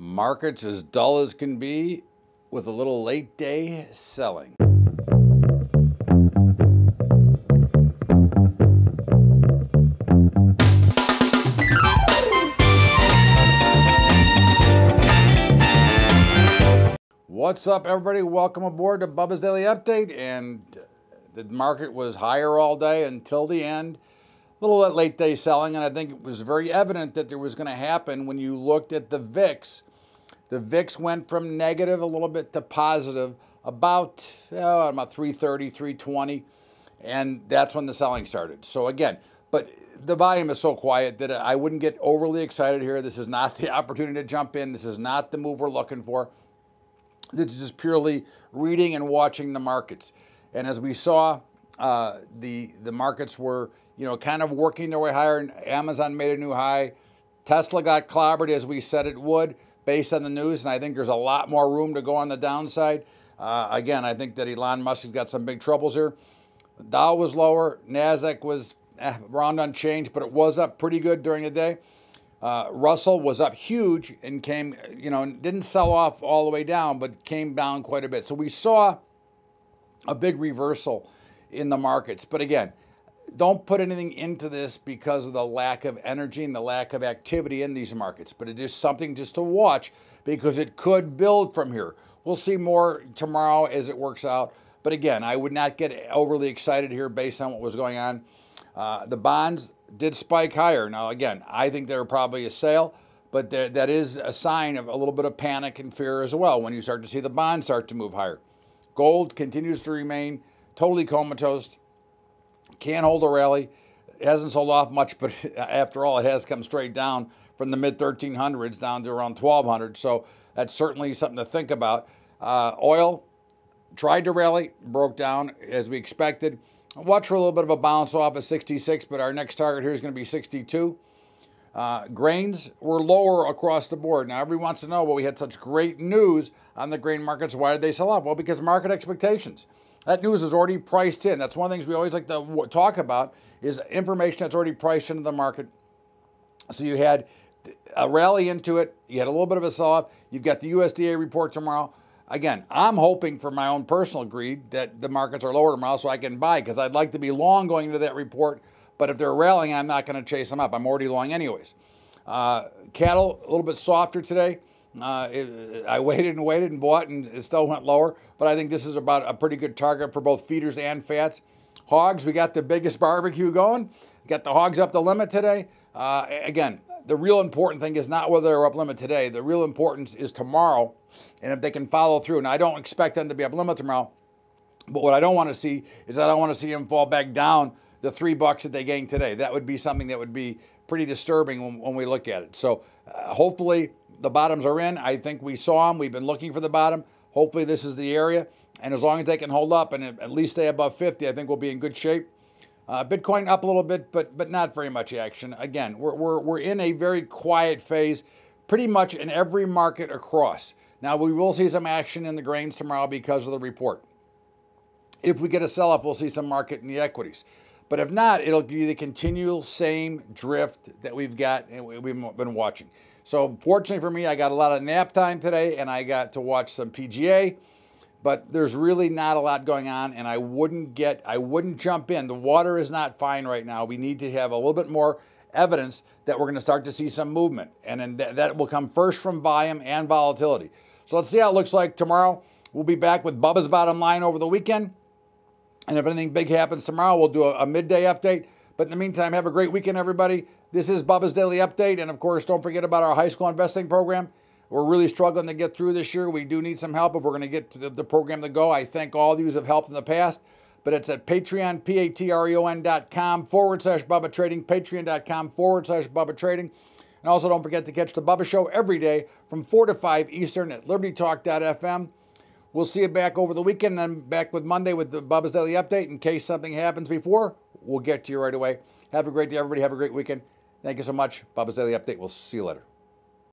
Markets as dull as can be with a little late day selling. What's up, everybody? Welcome aboard to Bubba's Daily Update. And the market was higher all day until the end. A little late day selling, and I think it was very evident that there was going to happen when you looked at the VIX. The VIX went from negative a little bit to positive about 330, 320, and that's when the selling started. So again, but the volume is so quiet that I wouldn't get overly excited here. This is not the opportunity to jump in. This is not the move we're looking for. This is just purely reading and watching the markets. And as we saw, the markets were, kind of working their way higher. Amazon made a new high. Tesla got clobbered as we said it would based on the news. And I think there's a lot more room to go on the downside. Again, I think that Elon Musk has got some big troubles here. Dow was lower. NASDAQ was around unchanged, but it was up pretty good during the day. Russell was up huge and came, didn't sell off all the way down, but came down quite a bit. So we saw a big reversal in the markets. But again, don't put anything into this because of the lack of energy and the lack of activity in these markets. But it is something just to watch because it could build from here. We'll see more tomorrow as it works out. But again, I would not get overly excited here based on what was going on. The bonds did spike higher. Now, again, I think they're probably a sale, but that is a sign of a little bit of panic and fear as well when you start to see the bonds start to move higher. Gold continues to remain totally comatose. Can't hold a rally. It hasn't sold off much, but after all, it has come straight down from the mid-1300s down to around 1200. So that's certainly something to think about. Oil tried to rally, broke down as we expected. Watch for a little bit of a bounce off of 66, but our next target here is going to be 62. Grains were lower across the board. Now, everyone wants to know, well, we had such great news on the grain markets. Why did they sell off? Well, because market expectations. That news is already priced in. That's one of the things we always like to talk about is information that's already priced into the market. So you had a rally into it. You had a little bit of a sell-off. You've got the USDA report tomorrow. Again, I'm hoping for my own personal greed that the markets are lower tomorrow so I can buy because I'd like to be long going into that report. But if they're rallying, I'm not going to chase them up. I'm already long anyways. Cattle, a little bit softer today. I waited and bought, and it still went lower. But I think this is about a pretty good target for both feeders and fats. Hogs, we got the biggest barbecue going. Got the hogs up the limit today. Again, the real important thing is not whether they're up limit today. The real importance is tomorrow, and if they can follow through. Now, I don't expect them to be up limit tomorrow, but what I don't want to see is I don't want to see them fall back down the $3 that they gained today. That would be something that would be pretty disturbing when we look at it. So hopefully the bottoms are in. I think we saw them. We've been looking for the bottom. Hopefully this is the area. And as long as they can hold up and at least stay above 50, I think we'll be in good shape. Bitcoin up a little bit, but not very much action. Again, we're in a very quiet phase pretty much in every market across. Now, we will see some action in the grains tomorrow because of the report. If we get a sell-off, we'll see some market in the equities. But if not, it'll be the continual same drift that we've got and we've been watching. So fortunately for me, I got a lot of nap time today and I got to watch some PGA, but there's really not a lot going on and I wouldn't jump in. The water is not fine right now. We need to have a little bit more evidence that we're going to start to see some movement. And then that will come first from volume and volatility. So let's see how it looks like tomorrow. We'll be back with Bubba's Bottom Line over the weekend. And if anything big happens tomorrow, we'll do a midday update. But in the meantime, have a great weekend, everybody. This is Bubba's Daily Update. And of course, don't forget about our high school investing program. We're really struggling to get through this year. We do need some help if we're going to get the program to go. I thank all of you who have helped in the past. But it's at Patreon, patreon.com/Bubba Trading, patreon.com/Bubba Trading. And also don't forget to catch the Bubba Show every day from 4 to 5 Eastern at LibertyTalk.fm. We'll see you back over the weekend, then back with Monday with the Bubba's Daily Update. In case something happens before, we'll get to you right away. Have a great day, everybody. Have a great weekend. Thank you so much. Bubba's Daily Update. We'll see you later.